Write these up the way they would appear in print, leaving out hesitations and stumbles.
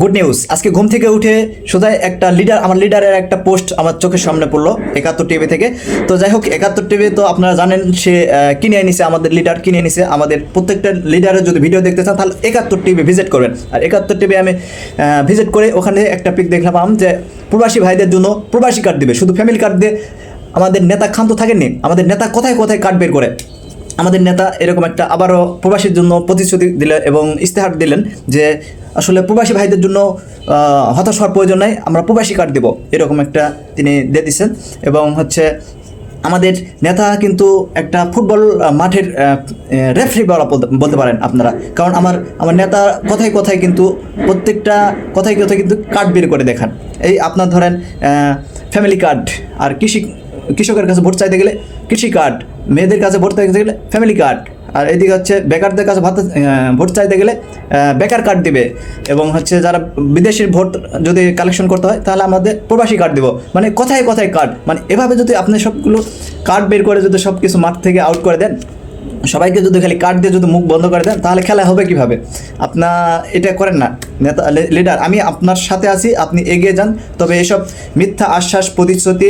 Good news. আজকে ঘুম থেকে উঠে সোজা একটা আমার লিডারের একটা পোস্ট আমার চোখের সামনে পড়লো ৭১ টিভি থেকে। তো যাই হোক, ৭১ টিভি তো আপনারা জানেন সে কিনে এনেছে, আমাদের লিডার কিনে এনেছে। আমাদের প্রত্যেকটা লিডারের যদি ভিডিও দেখতে চান তাহলে ৭১ টিভি ভিজিট করবেন। আর ৭১ টিভি আমি ভিজিট করে ওখানে একটা পিক দেখলাম যে প্রবাসী ভাইদের জন্য প্রবাসী কার্ড দিবে, শুধু ফ্যামিলি কার্ড দিয়ে। আমাদের নেতা ক্ষান্ত থাকেননি, আমাদের নেতা কোথায় কোথায় কার্ড বের করে। আমাদের নেতা এরকম একটা আবারও প্রবাসীর জন্য প্রতিশ্রুতি দিলেন এবং ইস্তেহার দিলেন যে আসলে প্রবাসী ভাইদের জন্য হতাশ হওয়ার প্রয়োজন নাই, আমরা প্রবাসী কার্ড দেব, এরকম একটা তিনি দিয়ে দিচ্ছেন। এবং আমাদের নেতা কিন্তু একটা ফুটবল মাঠের রেফারি বলতে পারেন আপনারা, কারণ আমার নেতা কথায় কথায় কিন্তু প্রত্যেকটা কথায় কথায় কিন্তু কার্ড বের করে দেখান। এই আপনার ধরেন ফ্যামিলি কার্ড, আর কৃষকের কাছে ভোট চাইতে গেলে কৃষি কার্ড, মেয়েদের কাছে ভোট চাইতে গেলে ফ্যামিলি কার্ড, আর এদিকে বেকারদের কাছে ভোট চাইতে গেলে বেকার কার্ড দিবে। এবং যারা বিদেশের ভোট যদি কালেকশন করতে হয় তাহলে আমাদের প্রবাসী কার্ড দিব। মানে কথায় কথায় কার্ড, মানে এভাবে যদি আপনি সবগুলো কার্ড বের করে যদি সব কিছু মাঠ থেকে আউট করে দেন, সবাইকে যদি খালি কার্ড দিয়ে যদি মুখ বন্ধ করে দেন, তাহলে খেলা হবে কিভাবে? আপনার এটা করেন না নেতা লিডার, আমি আপনার সাথে আছি, আপনি এগিয়ে যান। তবে এইসব মিথ্যা আশ্বাস, প্রতিশ্রুতি,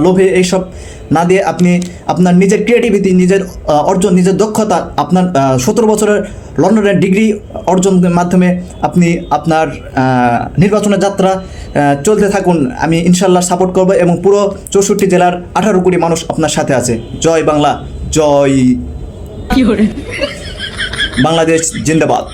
লোভে এইসব না দিয়ে আপনি আপনার নিজের ক্রিয়েটিভিটি, নিজের অর্জন, নিজের দক্ষতা, আপনার 17 বছরের লন্ডনের ডিগ্রি অর্জনের মাধ্যমে আপনি আপনার নির্বাচনের যাত্রা চলতে থাকুন। আমি ইনশাল্লাহ সাপোর্ট করব এবং পুরো 64 জেলার 18 কোটি মানুষ আপনার সাথে আছে। জয় বাংলা, জয় বাংলাদেশ, জিন্দাবাদ।